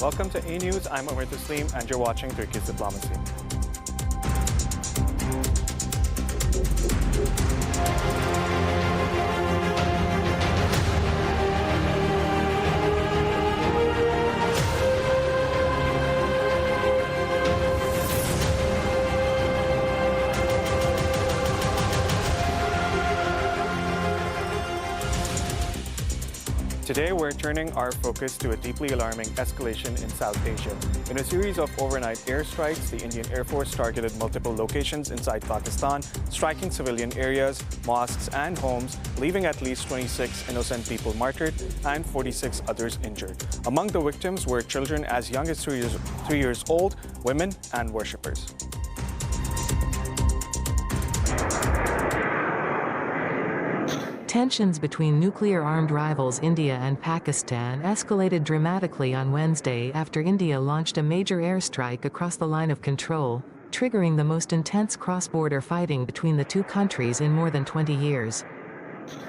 Welcome to A News. I'm Umar Taslim, and you're watching Turkey's Diplomacy. Today, we're turning our focus to a deeply alarming escalation in South Asia. In a series of overnight airstrikes, the Indian Air Force targeted multiple locations inside Pakistan, striking civilian areas, mosques, and homes, leaving at least 26 innocent people martyred and 46 others injured. Among the victims were children as young as 3 years old, women, and worshippers. Tensions between nuclear-armed rivals India and Pakistan escalated dramatically on Wednesday after India launched a major airstrike across the line of control, triggering the most intense cross-border fighting between the two countries in more than 20 years.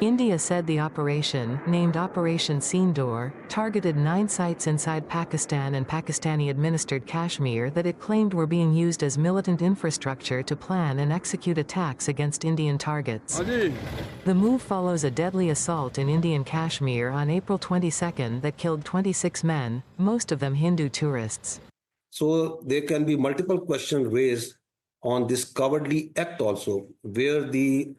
India said the operation, named Operation Sindoor, targeted 9 sites inside Pakistan and Pakistani-administered Kashmir that it claimed were being used as militant infrastructure to plan and execute attacks against Indian targets. The move follows a deadly assault in Indian Kashmir on April 22 that killed 26 men, most of them Hindu tourists. So there can be multiple questions raised on this cowardly act also, where the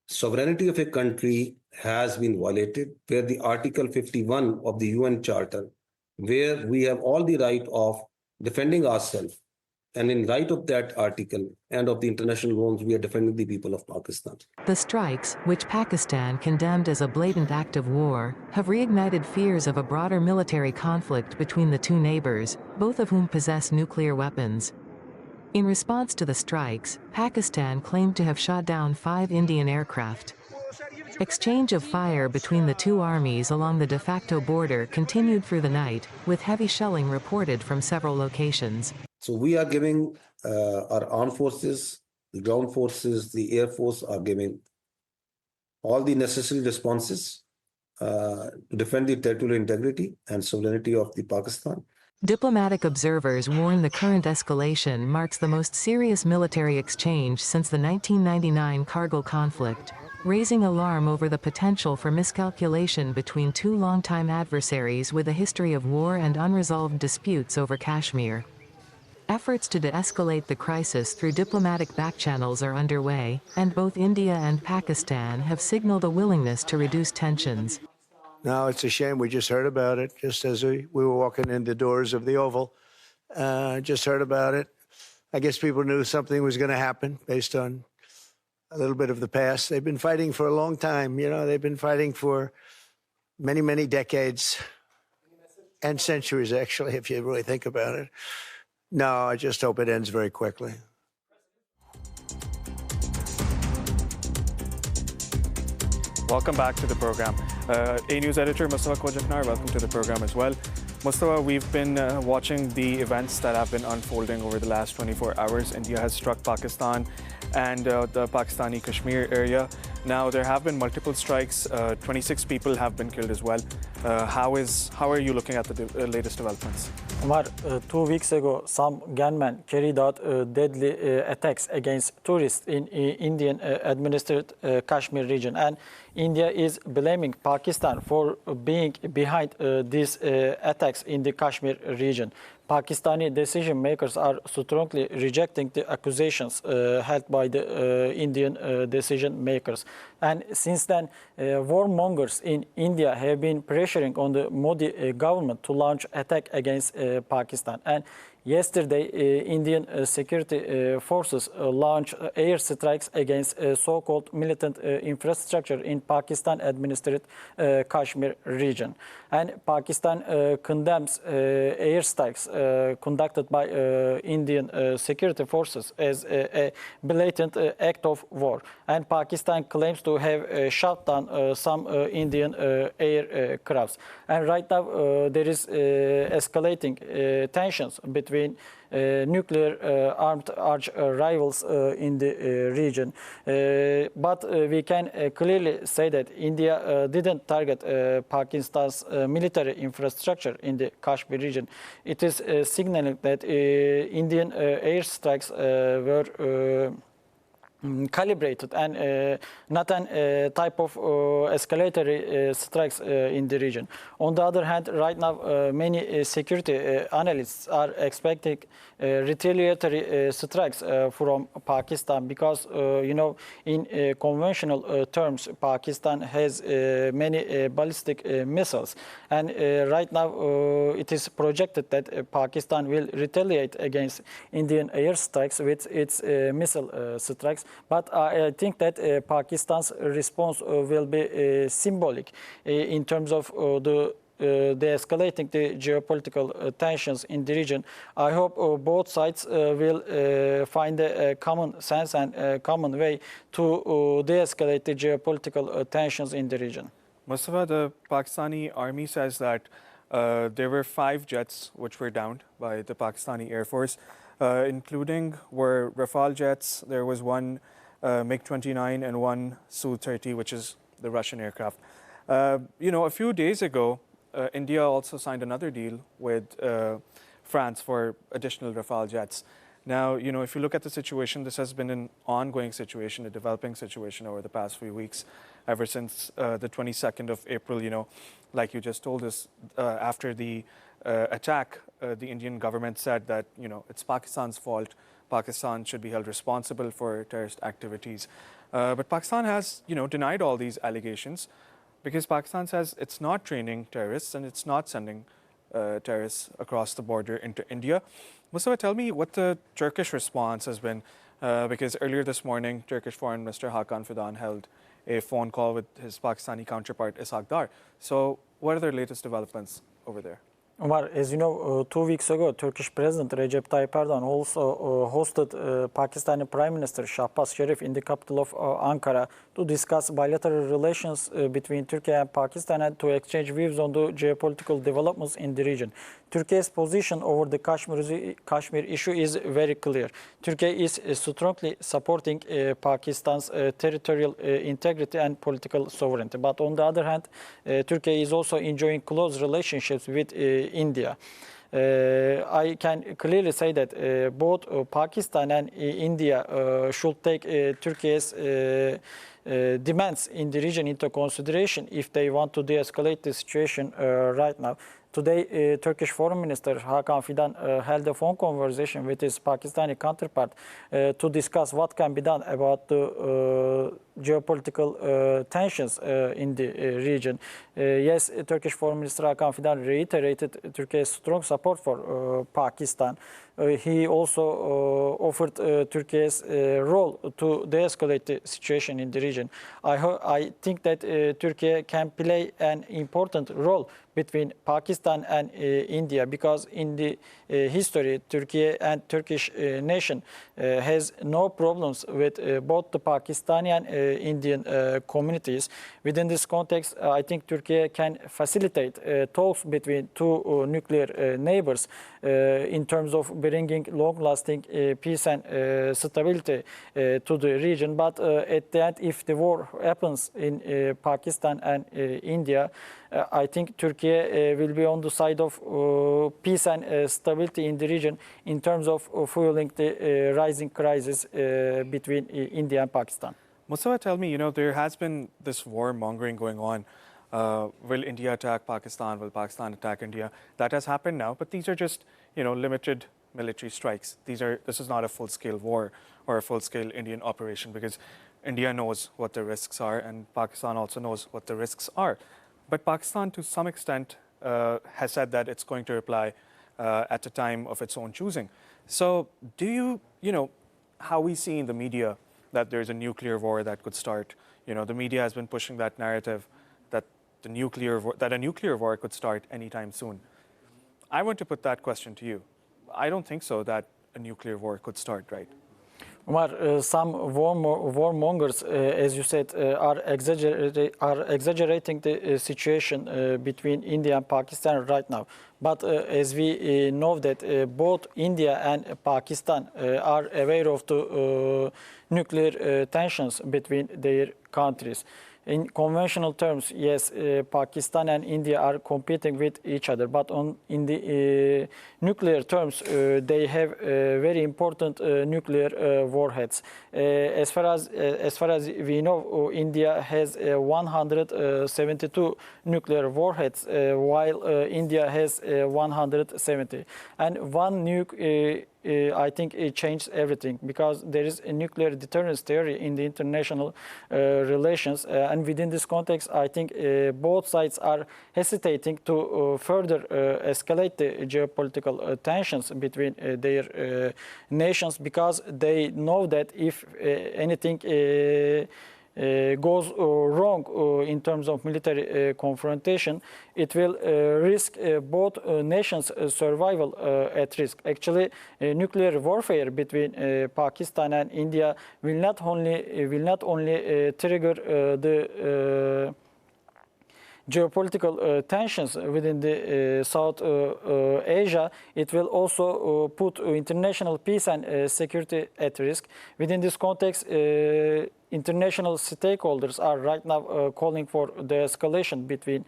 sovereignty of a country has been violated, where the Article 51 of the UN Charter, where we have all the right of defending ourselves, and in light of that article and of the international norms, we are defending the people of Pakistan. The strikes, which Pakistan condemned as a blatant act of war, have reignited fears of a broader military conflict between the two neighbors, both of whom possess nuclear weapons. In response to the strikes, Pakistan claimed to have shot down 5 Indian aircraft. Exchange of fire between the two armies along the de facto border continued through the night, with heavy shelling reported from several locations. So we are giving our armed forces, the ground forces, the air force are giving all the necessary responses to defend the territorial integrity and sovereignty of the Pakistan. Diplomatic observers warn the current escalation marks the most serious military exchange since the 1999 Kargil conflict, raising alarm over the potential for miscalculation between two longtime adversaries with a history of war and unresolved disputes over Kashmir. Efforts to de-escalate the crisis through diplomatic backchannels are underway, and both India and Pakistan have signaled a willingness to reduce tensions. No, it's a shame. We just heard about it, just as we were walking in the doors of the Oval. Just heard about it. I guess people knew something was going to happen based on a little bit of the past. They've been fighting for a long time. You know, they've been fighting for many, many decades and centuries, actually, if you really think about it. No, I just hope it ends very quickly. Welcome back to the program. A News editor Mustafa Kojaknar, welcome to the program as well. Mustafa, we've been watching the events that have been unfolding over the last 24 hours. India has struck Pakistan and the Pakistani Kashmir area. Now, there have been multiple strikes. 26 people have been killed as well. How are you looking at the latest developments? Omar, 2 weeks ago, some gunmen carried out deadly attacks against tourists in Indian administered Kashmir region. And India is blaming Pakistan for being behind these attacks in the Kashmir region. Pakistani decision makers are strongly rejecting the accusations held by the Indian decision makers. And since then, warmongers in India have been pressuring on the Modi government to launch attack against Pakistan. And yesterday, Indian security forces launched airstrikes against so-called militant infrastructure in Pakistan-administered Kashmir region. And Pakistan condemns airstrikes conducted by Indian security forces as a blatant act of war. And Pakistan claims claims to have shot down some Indian aircrafts. And right now there is escalating tensions between nuclear armed arch rivals in the region. But we can clearly say that India didn't target Pakistan's military infrastructure in the Kashmir region. It is signaling that Indian airstrikes were calibrated and not a type of escalatory strikes in the region. On the other hand, right now many security analysts are expecting retaliatory strikes from Pakistan because, in conventional terms, Pakistan has many ballistic missiles. And right now it is projected that Pakistan will retaliate against Indian airstrikes with its missile strikes. But I think that Pakistan's response will be symbolic in terms of the escalating the geopolitical tensions in the region. I hope both sides will find a common sense and a common way to de-escalate the geopolitical tensions in the region. Mustafa, the Pakistani army says that there were 5 jets which were downed by the Pakistani Air Force, including were Rafale jets. There was one MiG-29 and one Su-30, which is the Russian aircraft. A few days ago, India also signed another deal with France for additional Rafale jets. Now, if you look at the situation, this has been an ongoing situation, a developing situation over the past few weeks, ever since the 22nd of April, like you just told us, after the attack, the Indian government said that, it's Pakistan's fault. Pakistan should be held responsible for terrorist activities. But Pakistan has, denied all these allegations because Pakistan says it's not training terrorists and it's not sending terrorists across the border into India. Mustafa, tell me what the Turkish response has been, because earlier this morning, Turkish Foreign Minister Hakan Fidan held a phone call with his Pakistani counterpart, Ishaq Dar. So what are the latest developments over there? Omar, as you know, 2 weeks ago, Turkish President Recep Tayyip Erdogan also hosted Pakistani Prime Minister Shahbaz Sharif in the capital of Ankara to discuss bilateral relations between Turkey and Pakistan and to exchange views on the geopolitical developments in the region. Turkey's position over the Kashmir issue is very clear. Turkey is strongly supporting Pakistan's territorial integrity and political sovereignty. But on the other hand, Turkey is also enjoying close relationships with India. I can clearly say that both Pakistan and India should take Turkey's demands in the region into consideration if they want to de-escalate the situation right now. Today, Turkish Foreign Minister Hakan Fidan held a phone conversation with his Pakistani counterpart to discuss what can be done about the geopolitical tensions in the region. Yes, Turkish Foreign Minister Hakan Fidan reiterated Turkey's strong support for Pakistan. He also offered Turkey's role to de-escalate the situation in the region. I think that Turkey can play an important role between Pakistan and India because in the history, Turkey and Turkish nation has no problems with both the Pakistani and Indian communities. Within this context, I think Turkey can facilitate talks between two nuclear neighbors in terms of bringing long-lasting peace and stability to the region. But at the end, if the war happens in Pakistan and India, I think Turkey will be on the side of peace and stability in the region in terms of fueling the rising crisis between India and Pakistan. Mustafa, tell me, there has been this warmongering going on. Will India attack Pakistan? Will Pakistan attack India? That has happened now, but these are just, limited military strikes. This is not a full-scale war or a full-scale Indian operation because India knows what the risks are and Pakistan also knows what the risks are. But Pakistan, to some extent, has said that it's going to reply at a time of its own choosing. So do you, how we see in the media that there's a nuclear war that could start? The media has been pushing that narrative that a nuclear war could start anytime soon. I want to put that question to you. I don't think so that a nuclear war could start, right? Some warmongers, as you said, are exaggerating the situation between India and Pakistan right now. But as we know that both India and Pakistan are aware of the nuclear tensions between their countries. In conventional terms, yes, Pakistan and India are competing with each other, but in the nuclear terms, they have very important nuclear warheads. As far as we know, India has 172 nuclear warheads, while India has 170, and one nuke. I think it changed everything, because there is a nuclear deterrence theory in the international relations, and within this context, I think both sides are hesitating to further escalate the geopolitical tensions between their nations, because they know that if anything goes wrong in terms of military confrontation, it will risk both nations' survival at risk. Actually, nuclear warfare between Pakistan and India will not only trigger the geopolitical tensions within the South Asia, it will also put international peace and security at risk. Within this context, international stakeholders are right now calling for the escalation between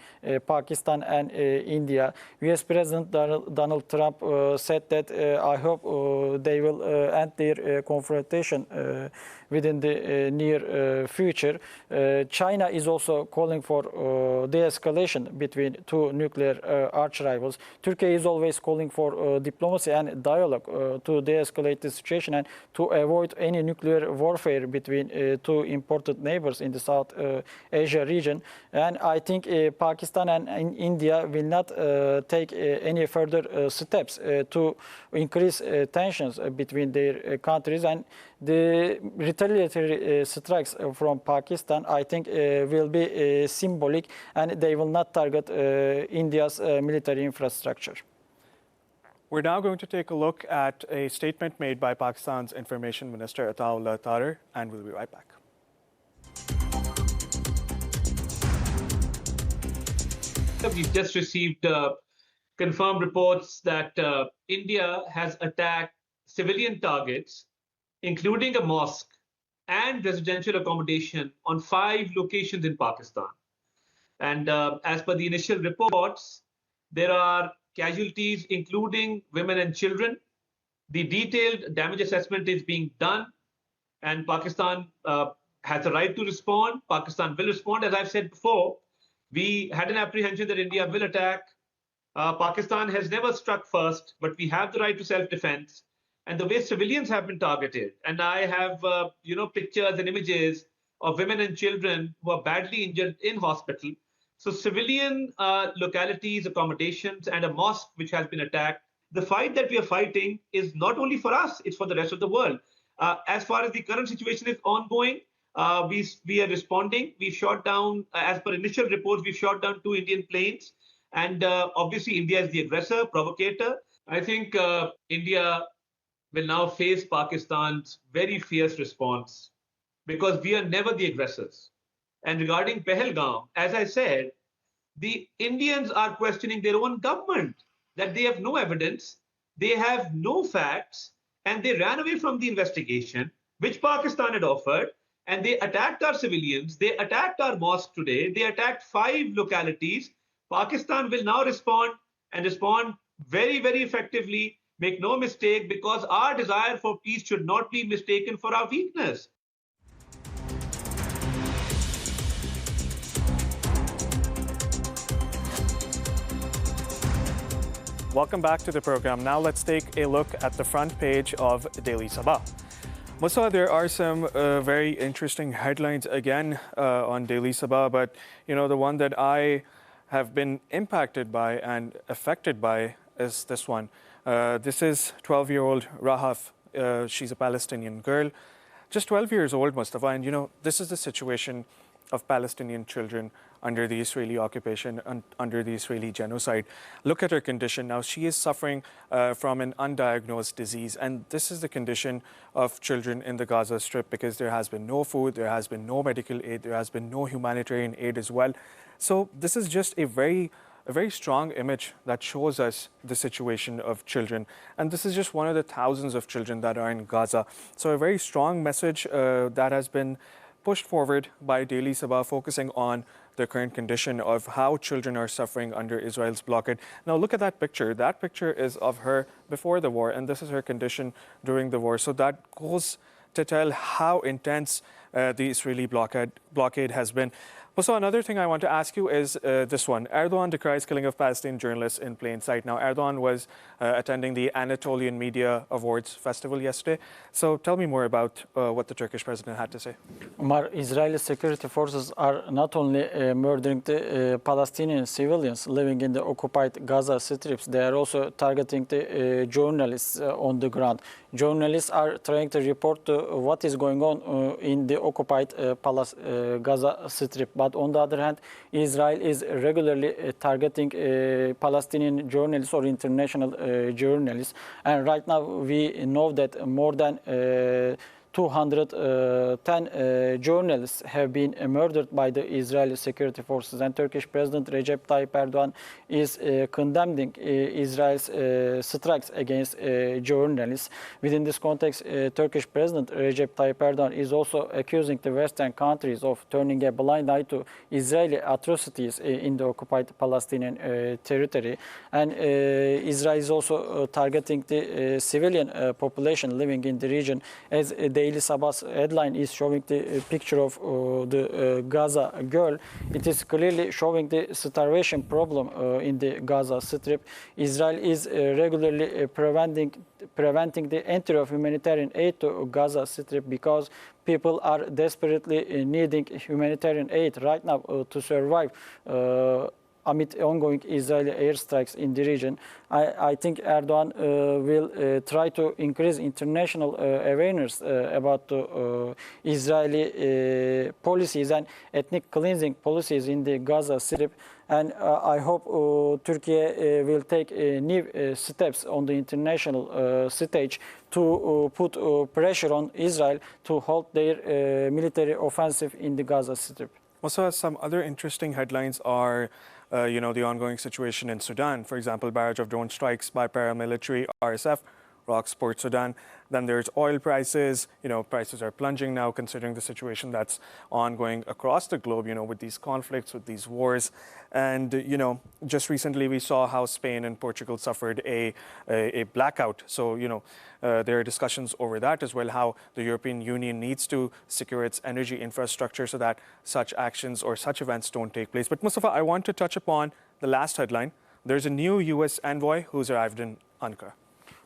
Pakistan and India. US President Donald Trump said that I hope they will end their confrontation within the near future. China is also calling for de-escalation between two nuclear arch rivals. Turkey is always calling for diplomacy and dialogue to de-escalate the situation and to avoid any nuclear warfare between two important neighbors in the South Asia region. And I think Pakistan and India will not take any further steps to increase tensions between their countries, and the retaliatory strikes from Pakistan, I think, will be symbolic, and they will not target India's military infrastructure. We're now going to take a look at a statement made by Pakistan's Information Minister Ataullah Taher, and we'll be right back. We've just received confirmed reports that India has attacked civilian targets, including a mosque and residential accommodation on 5 locations in Pakistan. And as per the initial reports, there are casualties, including women and children. The detailed damage assessment is being done, and Pakistan has a right to respond. Pakistan will respond. As I've said before, we had an apprehension that India will attack. Pakistan has never struck first, but we have the right to self-defense. And the way civilians have been targeted, and I have pictures and images of women and children who are badly injured in hospital. So civilian localities, accommodations, and a mosque which has been attacked. The fight that we are fighting is not only for us, it's for the rest of the world. As far as the current situation is ongoing, we are responding. We've shot down, as per initial reports, we've shot down 2 Indian planes. And obviously, India is the aggressor, provocator. I think India will now face Pakistan's very fierce response, because we are never the aggressors. And regarding Pahalgam, as I said, the Indians are questioning their own government, that they have no evidence, they have no facts, and they ran away from the investigation, which Pakistan had offered, and they attacked our civilians, they attacked our mosque today, they attacked 5 localities. Pakistan will now respond, and respond very, very effectively. Make no mistake, because our desire for peace should not be mistaken for our weakness. Welcome back to the program. Now let's take a look at the front page of Daily Sabah. Musa, there are some very interesting headlines again on Daily Sabah, but the one that I have been impacted by and affected by is this one. This is 12-year-old Rahaf. She's a Palestinian girl, just 12 years old, Mustafa. And this is the situation of Palestinian children under the Israeli occupation, under the Israeli genocide. Look at her condition now. She is suffering from an undiagnosed disease, and this is the condition of children in the Gaza Strip because there has been no food, there has been no medical aid, there has been no humanitarian aid as well. So this is just a very strong image that shows us the situation of children. And this is just one of the thousands of children that are in Gaza. So a very strong message that has been pushed forward by Daily Sabah, focusing on the current condition of how children are suffering under Israel's blockade. Now look at that picture. That picture is of her before the war, and this is her condition during the war. So that goes to tell how intense the Israeli blockade has been. Also, another thing I want to ask you is this one. Erdogan decries killing of Palestinian journalists in plain sight. Now, Erdogan was attending the Anatolian Media Awards Festival yesterday. So tell me more about what the Turkish president had to say. Umar, Israeli security forces are not only murdering the Palestinian civilians living in the occupied Gaza strips, they are also targeting the journalists on the ground. Journalists are trying to report what is going on in the occupied Gaza Strip. But on the other hand, Israel is regularly targeting Palestinian journalists or international journalists. And right now we know that more than 210 journalists have been murdered by the Israeli security forces, and Turkish President Recep Tayyip Erdogan is condemning Israel's strikes against journalists. Within this context, Turkish President Recep Tayyip Erdogan is also accusing the Western countries of turning a blind eye to Israeli atrocities in the occupied Palestinian territory. And Israel is also targeting the civilian population living in the region, as Daily Sabah's headline is showing the picture of the Gaza girl. It is clearly showing the starvation problem in the Gaza Strip. Israel is regularly preventing the entry of humanitarian aid to Gaza Strip because people are desperately needing humanitarian aid right now to survive amid ongoing Israeli airstrikes in the region. I think Erdogan will try to increase international awareness about Israeli policies and ethnic cleansing policies in the Gaza Strip. And I hope Turkey will take new steps on the international stage to put pressure on Israel to halt their military offensive in the Gaza Strip. Also, some other interesting headlines are the ongoing situation in Sudan. For example, barrage of drone strikes by paramilitary RSF rocks Port Sudan. Then there's oil prices. Prices are plunging now considering the situation that's ongoing across the globe, with these conflicts, with these wars. And, just recently we saw how Spain and Portugal suffered a blackout. So, there are discussions over that as well, how the European Union needs to secure its energy infrastructure so that such actions or such events don't take place. But Mustafa, I want to touch upon the last headline. There's a new U.S. envoy who's arrived in Ankara.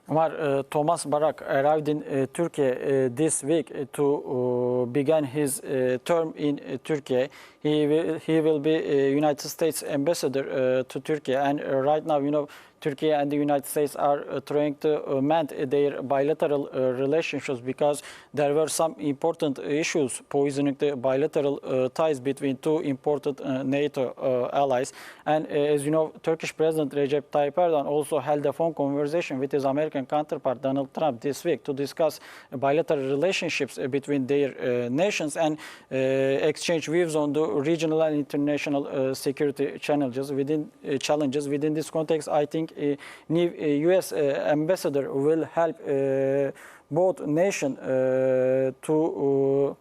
Omar, Thomas Barak arrived in Turkey this week to begin his term in Turkey. He will be a United States ambassador to Turkey, and right now, Turkey and the United States are trying to mend their bilateral relationships because there were some important issues poisoning the bilateral ties between two important NATO allies. And as you know, Turkish President Recep Tayyip Erdogan also held a phone conversation with his American counterpart Donald Trump this week to discuss bilateral relationships between their nations and exchange views on the regional and international security challenges. Within this context, I think a new U.S. ambassador will help both nations to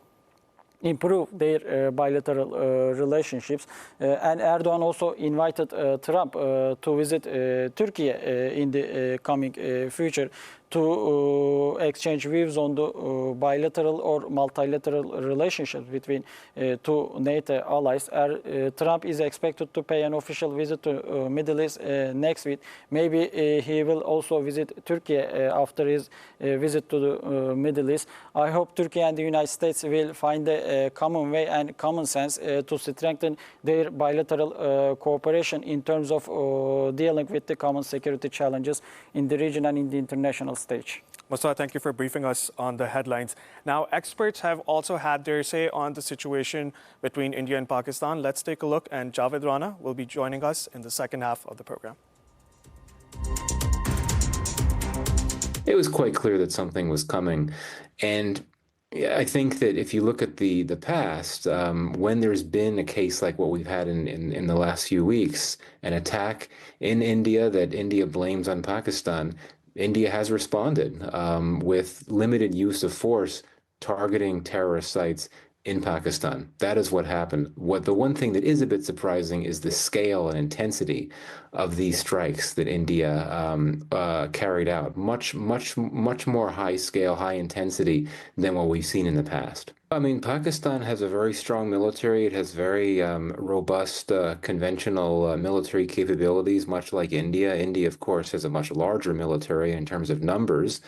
improve their bilateral relationships. And Erdogan also invited Trump to visit Turkey in the coming future to exchange views on the bilateral or multilateral relationships between two NATO allies. Trump is expected to pay an official visit to Middle East next week. Maybe he will also visit Turkey after his visit to the Middle East. I hope Turkey and the United States will find a common way and common sense to strengthen their bilateral cooperation in terms of dealing with the common security challenges in the region and in the international stage. Mustafa, thank you for briefing us on the headlines. Now, experts have also had their say on the situation between India and Pakistan. Let's take a look, and Javed Rana will be joining us in the second half of the program. It was quite clear that something was coming. And I think that if you look at the past, when there's been a case like what we've had in the last few weeks, an attack in India that India blames on Pakistan, India has responded with limited use of force targeting terrorist sites in Pakistan. That is what happened. The one thing that is a bit surprising is the scale and intensity of these strikes that India carried out. Much more high scale, high intensity than what we've seen in the past. I mean, Pakistan has a very strong military. It has very robust conventional military capabilities, much like India. India, of course, has a much larger military in terms of numbers,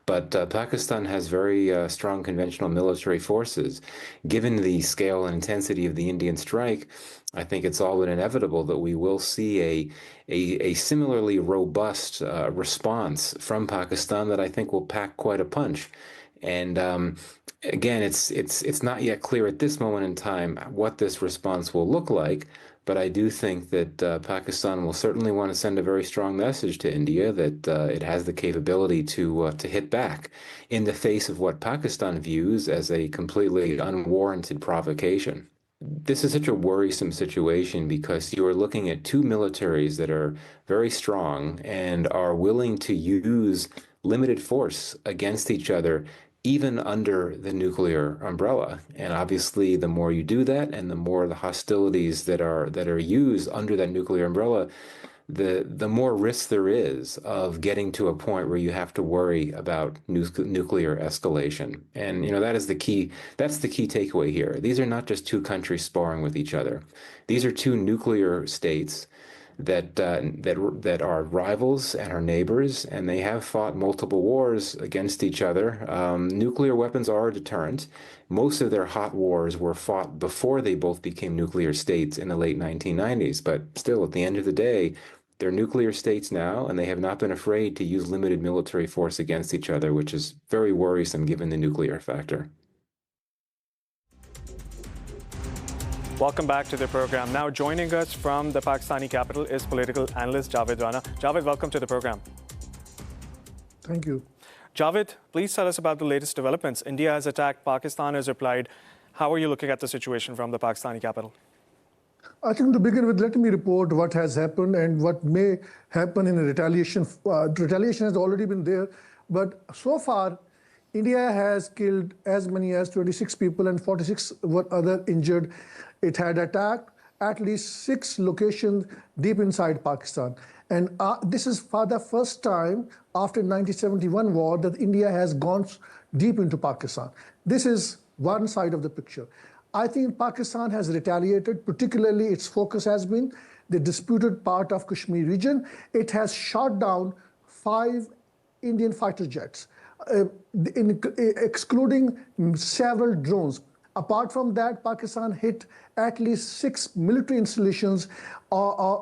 but Pakistan has very strong conventional military forces. Given the scale and intensity of the Indian strike, I think it's all but inevitable that we will see a similarly robust response from Pakistan that I think will pack quite a punch. And again, it's not yet clear at this moment in time what this response will look like, but I do think that Pakistan will certainly want to send a very strong message to India that it has the capability to hit back in the face of what Pakistan views as a completely unwarranted provocation. This is such a worrisome situation because you are looking at two militaries that are very strong and are willing to use limited force against each other, even under the nuclear umbrella. And obviously, the more you do that, and the more the hostilities that are used under that nuclear umbrella, the more risk there is of getting to a point where you have to worry about nuclear escalation. And that is the key. That's the key takeaway here. These are not just two countries sparring with each other. These are two nuclear states that are rivals and are neighbors, and they have fought multiple wars against each other. Nuclear weapons are a deterrent. Most of their hot wars were fought before they both became nuclear states in the late 1990s. But still, at the end of the day, they're nuclear states now, and they have not been afraid to use limited military force against each other, which is very worrisome given the nuclear factor. Welcome back to the program. Now joining us from the Pakistani capital is political analyst Javed Rana. Javed, welcome to the program. Thank you. Javed, please tell us about the latest developments. India has attacked, Pakistan has replied. How are you looking at the situation from the Pakistani capital? I think to begin with, let me report what has happened and what may happen in a retaliation. Retaliation has already been there, but so far, India has killed as many as 26 people and 46 were other injured. It had attacked at least 6 locations deep inside Pakistan. And this is for the first time after 1971 war that India has gone deep into Pakistan. This is one side of the picture. I think Pakistan has retaliated, particularly its focus has been the disputed part of Kashmir region. It has shot down 5 Indian fighter jets, excluding several drones. Apart from that, Pakistan hit at least 6 military installations,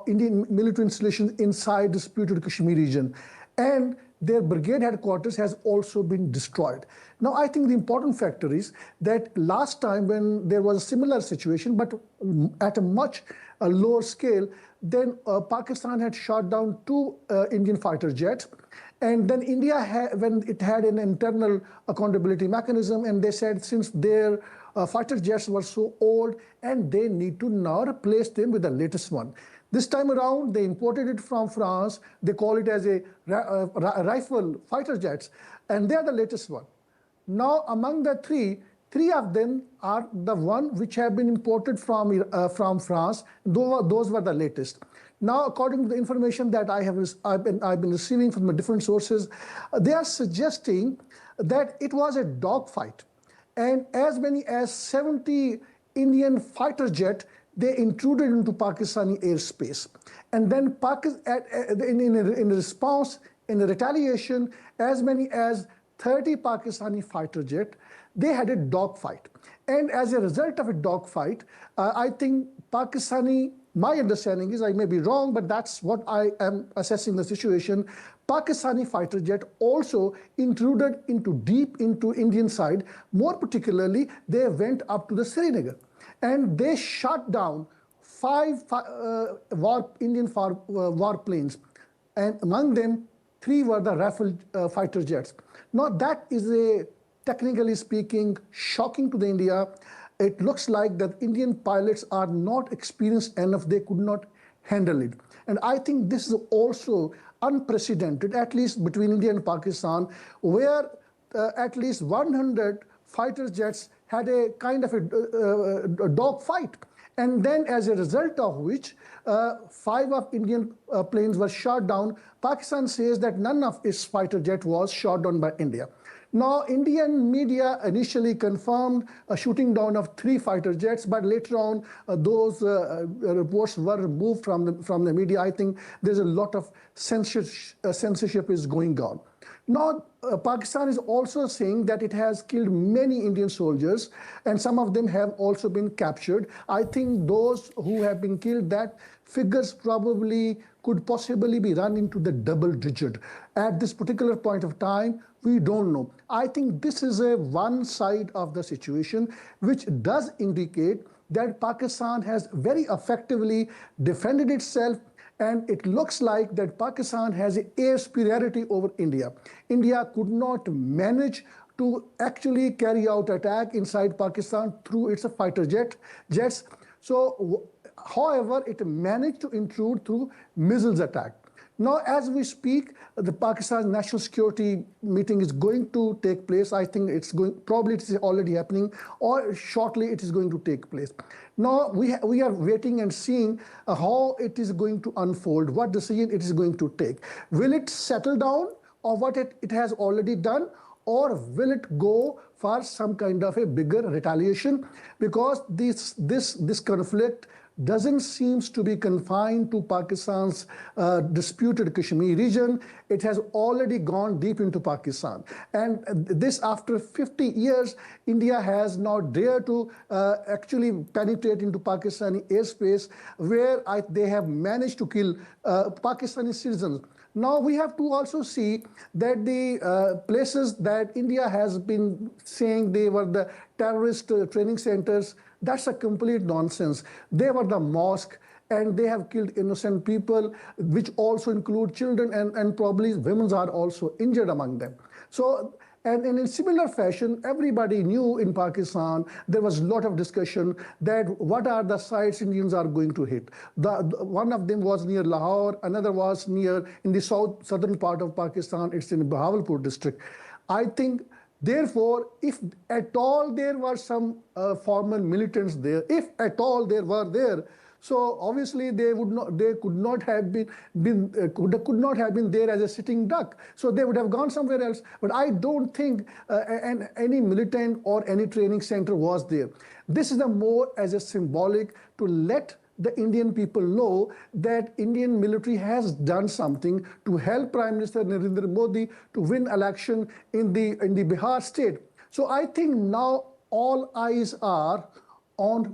Indian military installations inside disputed Kashmir region. And their brigade headquarters has also been destroyed. Now, I think the important factor is that last time when there was a similar situation, but at a much lower scale, then Pakistan had shot down 2 Indian fighter jets. And then India, when it had an internal accountability mechanism, and they said since their fighter jets were so old and they need to now replace them with the latest one. This time around, they imported it from France. They call it as a rifle fighter jets, and they are the latest one. Now, among the three of them are the one which have been imported from France. Those were the latest. Now, according to the information that I've been receiving from the different sources, they are suggesting that it was a dogfight, and as many as 70 Indian fighter jets they intruded into Pakistani airspace. And then in response, in retaliation, as many as 30 Pakistani fighter jets, they had a dogfight. And as a result of a dogfight, I think my understanding is, I may be wrong, but that's what I am assessing the situation. Pakistani fighter jet also intruded deep into Indian side. More particularly, they went up to the Srinagar, and they shot down five Indian warplanes, and among them 3 were the Rafale fighter jets. Now that is technically speaking, shocking to the India. It looks like that Indian pilots are not experienced enough. They could not handle it. And I think this is also unprecedented, at least between India and Pakistan, where at least 100 fighter jets had a kind of a dog fight. And then as a result of which, 5 of Indian planes were shot down. Pakistan says that none of its fighter jet was shot down by India. Now, Indian media initially confirmed a shooting down of 3 fighter jets, but later on those reports were removed from the media. I think there's a lot of censorship is going on. Now, Pakistan is also saying that it has killed many Indian soldiers, and some of them have also been captured. I think those who have been killed, that figures probably could possibly be run into the double digit. At this particular point of time, we don't know. I think this is one side of the situation, which does indicate that Pakistan has very effectively defended itself. And it looks like that Pakistan has an air superiority over India. India could not manage to actually carry out attack inside Pakistan through its fighter jets. So, however, it managed to intrude through missiles attack. Now, as we speak, the Pakistan National Security meeting is going to take place. I think probably it is already happening, or shortly it is going to take place. Now, we are waiting and seeing how it is going to unfold, what decision it is going to take. Will it settle down or what it has already done, or will it go for some kind of a bigger retaliation? Because this conflict doesn't seem to be confined to Pakistan's disputed Kashmir region. It has already gone deep into Pakistan. And this, after 50 years, India has now dared to actually penetrate into Pakistani airspace, where they have managed to kill Pakistani citizens. Now, we have to also see that the places that India has been saying they were the terrorist training centers, that's a complete nonsense. They were the mosque, and they have killed innocent people, which also include children, and probably women are also injured among them. So, and in a similar fashion, everybody knew in Pakistan, there was a lot of discussion that what are the sites Indians are going to hit. One of them was near Lahore, another was near in the southern part of Pakistan, it's in Bahawalpur district. I think, therefore, if at all there were some former militants there, if at all there were there, so obviously they could not have been there as a sitting duck. So they would have gone somewhere else. But I don't think any militant or any training center was there. This is more as a symbolic to let the Indian people know that Indian military has done something to help Prime Minister Narendra Modi to win election in the Bihar state. So I think now all eyes are on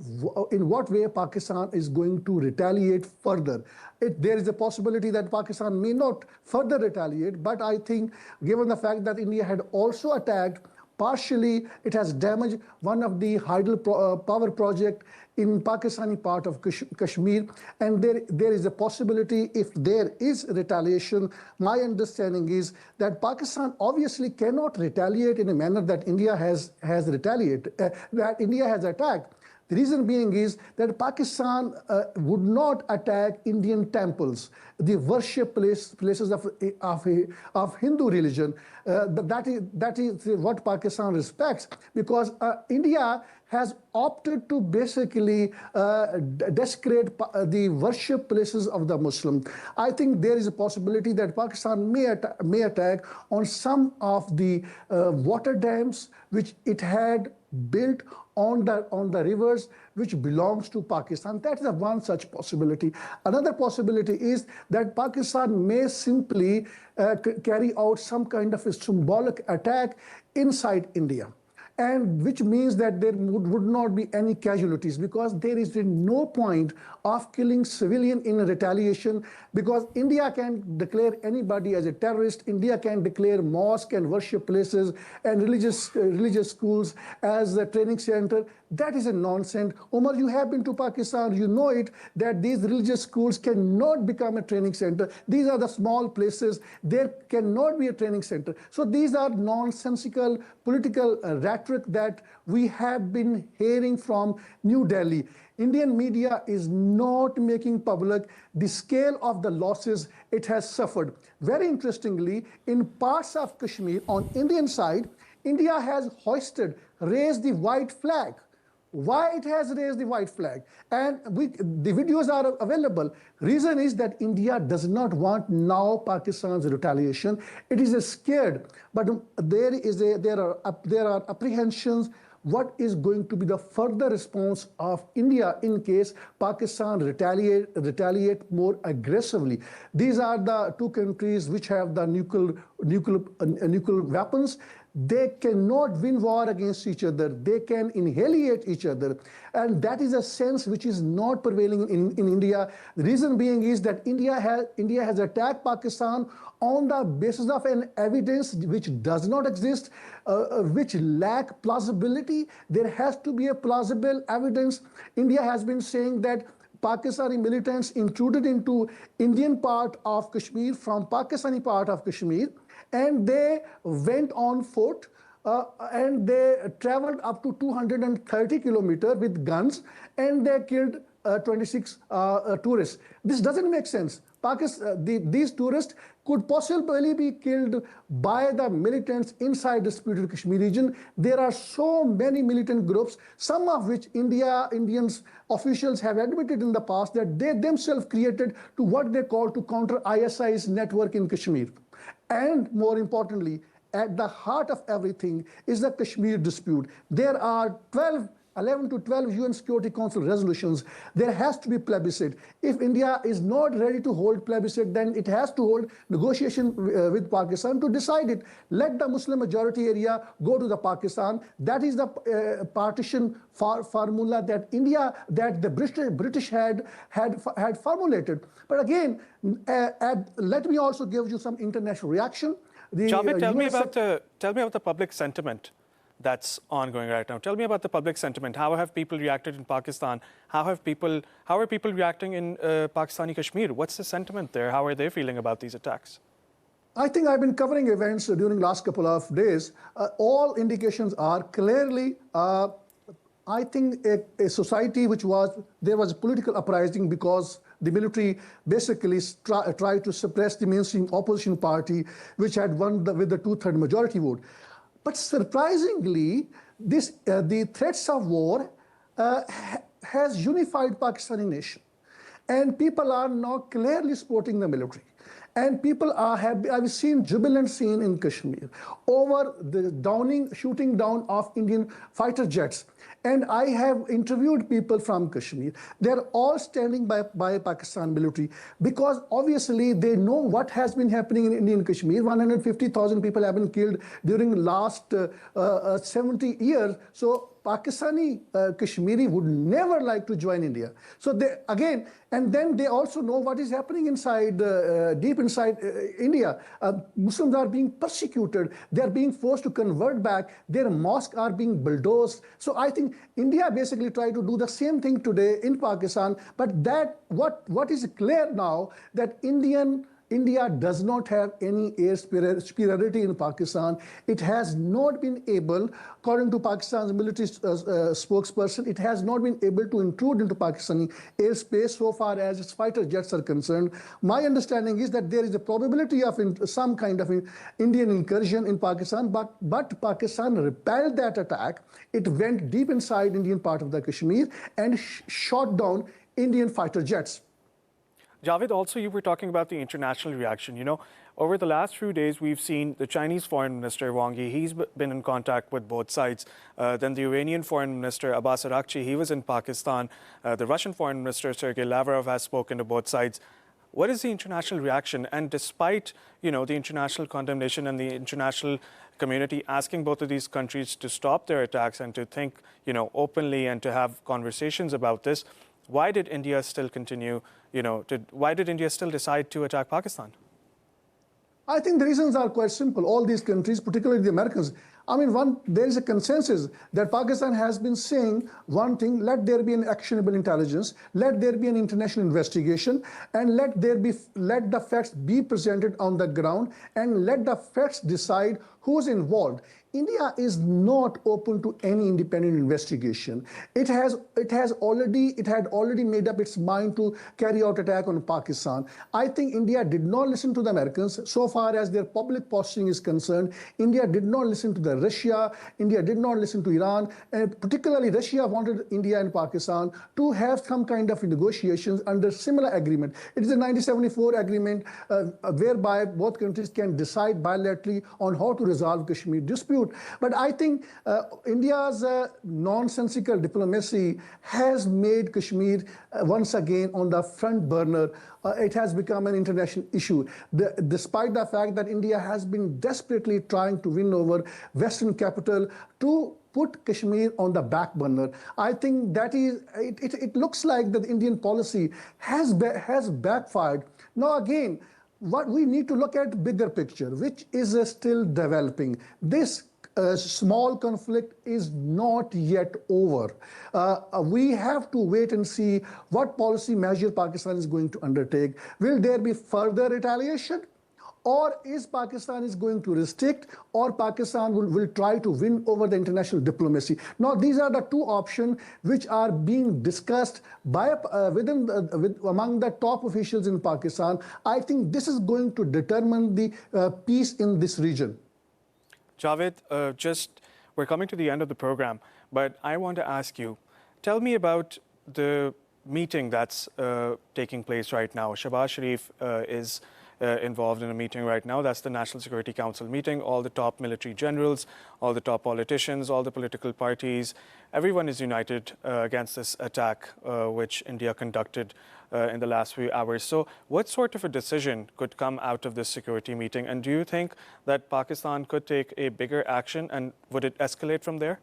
in what way Pakistan is going to retaliate further. There is a possibility that Pakistan may not further retaliate, but I think given the fact that India had also attacked, partially it has damaged one of the hydro power project in Pakistani part of Kashmir, and there is a possibility, if there is retaliation, my understanding is that Pakistan obviously cannot retaliate in a manner that India has retaliated, that India has attacked. The reason being is that Pakistan would not attack Indian temples, the worship places of Hindu religion. That is what Pakistan respects, because India has opted to basically desecrate the worship places of the Muslims. I think there is a possibility that Pakistan may attack on some of the water dams which it had built on the rivers which belongs to Pakistan. That is one such possibility. Another possibility is that Pakistan may simply carry out some kind of a symbolic attack inside India. and which means that there would not be any casualties, because there is no point of killing civilian in retaliation, because India can declare anybody as a terrorist. India can declare mosque and worship places and religious schools as a training center. That is a nonsense. Omar, you have been to Pakistan, you know it, that these religious schools cannot become a training center. These are the small places. There cannot be a training center. So these are nonsensical political rhetoric that we have been hearing from New Delhi. Indian media is not making public the scale of the losses it has suffered. Very interestingly, in parts of Kashmir, on Indian side, India has raised the white flag. Why it has raised the white flag? And the videos are available. Reason is that India does not want now Pakistan's retaliation. It is scared, but there are apprehensions. What is going to be the further response of India in case Pakistan retaliate more aggressively? These are the two countries which have the nuclear weapons. They cannot win war against each other. They can annihilate each other. And that is a sense which is not prevailing in India. The reason being is that India has attacked Pakistan on the basis of an evidence which does not exist, which lack plausibility. There has to be a plausible evidence. India has been saying that Pakistani militants intruded into Indian part of Kashmir from Pakistani part of Kashmir, and they went on foot and they traveled up to 230 kilometers with guns, and they killed 26 tourists. This doesn't make sense. These tourists could possibly be killed by the militants inside the disputed Kashmir region. There are so many militant groups, some of which Indian officials have admitted in the past that they themselves created to what they call to counter ISI's network in Kashmir. And more importantly, at the heart of everything is the Kashmir dispute. There are 11 to 12 UN Security Council resolutions. There has to be plebiscite. If India is not ready to hold plebiscite, then it has to hold negotiation with Pakistan to decide it. Let the Muslim majority area go to the Pakistan. That is the partition formula that the British had formulated. But again, let me also give you some international reaction. Javed, tell me about the public sentiment that's ongoing right now. Tell me about the public sentiment. How have people reacted in Pakistan? How are people reacting in Pakistani Kashmir? What's the sentiment there? How are they feeling about these attacks? I think I've been covering events during the last couple of days. All indications are clearly, I think, a society there was political uprising because the military basically tried to suppress the mainstream opposition party, which had won with the two-thirds majority vote. But surprisingly, the threats of war has unified Pakistani nation. And people are now clearly supporting the military. And people are happy. I've seen jubilant scene in Kashmir over the shooting down of Indian fighter jets. And I have interviewed people from Kashmir. They're all standing by Pakistan military because obviously they know what has been happening in Indian Kashmir. 150,000 people have been killed during the last 70 years. So Pakistani Kashmiri would never like to join India. So and then they also know what is happening deep inside India. Muslims are being persecuted. They are being forced to convert back. Their mosques are being bulldozed. So I think India basically tried to do the same thing today in Pakistan. But what is clear now that India does not have any air superiority in Pakistan. It has not been able, according to Pakistan's military spokesperson, it has not been able to intrude into Pakistani airspace so far as its fighter jets are concerned. My understanding is that there is a probability of some kind of Indian incursion in Pakistan, but Pakistan repelled that attack. It went deep inside Indian part of the Kashmir and shot down Indian fighter jets. Javed, also you were talking about the international reaction. You know, over the last few days, we've seen the Chinese Foreign Minister Wang Yi. He's been in contact with both sides. Then the Iranian Foreign Minister Abbas Araghchi, he was in Pakistan. The Russian Foreign Minister Sergei Lavrov has spoken to both sides. What is the international reaction? And despite, the international condemnation and the international community asking both of these countries to stop their attacks and to think, openly and to have conversations about this, why did India still continue, why did India still decide to attack Pakistan? I think the reasons are quite simple. All these countries, particularly the Americans, there is a consensus that Pakistan has been saying one thing: let there be an actionable intelligence, let there be an international investigation, and let the facts be presented on the ground, and let the facts decide who's involved. India is not open to any independent investigation. It had already made up its mind to carry out attack on Pakistan. I think India did not listen to the Americans so far as their public posturing is concerned. India did not listen to Russia. India did not listen to Iran, and particularly Russia wanted India and Pakistan to have some kind of negotiations under similar agreement. It is a 1974 agreement whereby both countries can decide bilaterally on how to resolve Kashmir dispute. But I think India's nonsensical diplomacy has made Kashmir once again on the front burner. It has become an international issue, despite the fact that India has been desperately trying to win over Western capital to put Kashmir on the back burner. I think that it looks like that the Indian policy has backfired. Now again, what we need to look at bigger picture, which is still developing. This small conflict is not yet over. We have to wait and see what policy measure Pakistan is going to undertake. Will there be further retaliation? Or is Pakistan going to restrict, or Pakistan will try to win over the international diplomacy? Now, these are the two options which are being discussed by among the top officials in Pakistan. I think this is going to determine the peace in this region. Javed, we're coming to the end of the program, but I want to ask you, tell me about the meeting that's taking place right now. Shehbaz Sharif is involved in a meeting right now. That's the National Security Council meeting. All the top military generals, all the top politicians, all the political parties, everyone is united against this attack which India conducted in the last few hours. So what sort of a decision could come out of this security meeting? And do you think that Pakistan could take a bigger action, and would it escalate from there?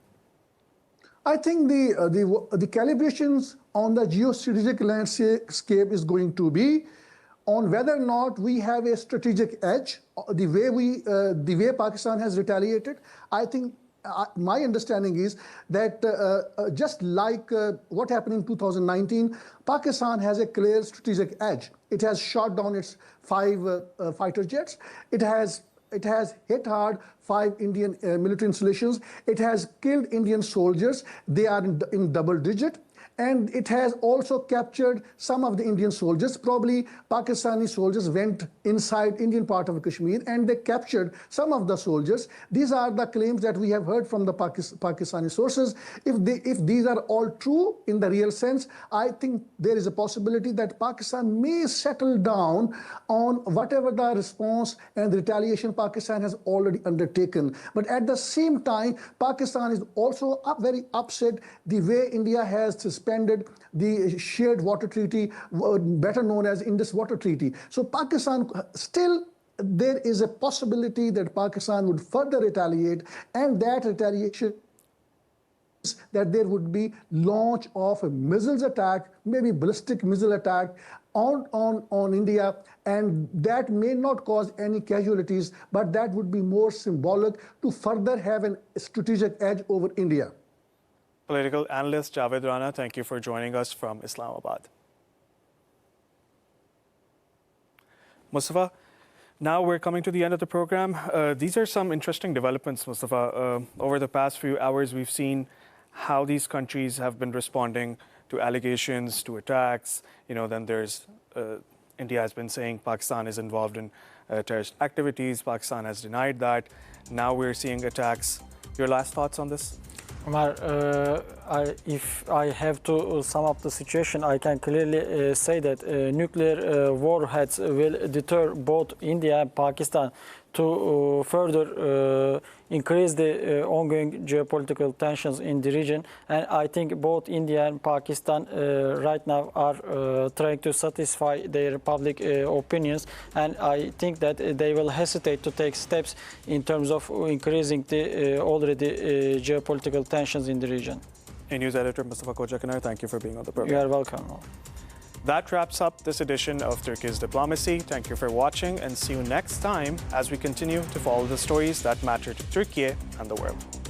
I think the calibrations on the geostrategic landscape is going to be on whether or not we have a strategic edge, the way Pakistan has retaliated. I think my understanding is that just like what happened in 2019, Pakistan has a clear strategic edge. It has shot down its 5 fighter jets. It has hit hard 5 Indian military installations. It has killed Indian soldiers. They are in double digit. And it has also captured some of the Indian soldiers. Probably Pakistani soldiers went inside Indian part of Kashmir and they captured some of the soldiers. These are the claims that we have heard from the Pakistani sources. If these are all true in the real sense, I think there is a possibility that Pakistan may settle down on whatever the response and the retaliation Pakistan has already undertaken. But at the same time, Pakistan is also very upset the way India has suspended the shared water treaty, better known as Indus Water Treaty. So Pakistan still, there is a possibility that Pakistan would further retaliate, and that retaliation that there would be launch of a missiles attack, maybe ballistic missile attack on India, and that may not cause any casualties, but that would be more symbolic to further have a strategic edge over India. Political analyst Javed Rana, thank you for joining us from Islamabad. Mustafa, now we're coming to the end of the program. These are some interesting developments, Mustafa. Over the past few hours, we've seen how these countries have been responding to allegations, to attacks. Then there's India has been saying Pakistan is involved in terrorist activities. Pakistan has denied that. Now we're seeing attacks. Your last thoughts on this? Omar, if I have to sum up the situation, I can clearly say that nuclear warheads will deter both India and Pakistan to further increase the ongoing geopolitical tensions in the region. And I think both India and Pakistan right now are trying to satisfy their public opinions. And I think that they will hesitate to take steps in terms of increasing the already geopolitical tensions in the region. News editor Mustafa Kojakanar, thank you for being on the program. You are welcome. That wraps up this edition of Turkey's Diplomacy. Thank you for watching and see you next time as we continue to follow the stories that matter to Turkey and the world.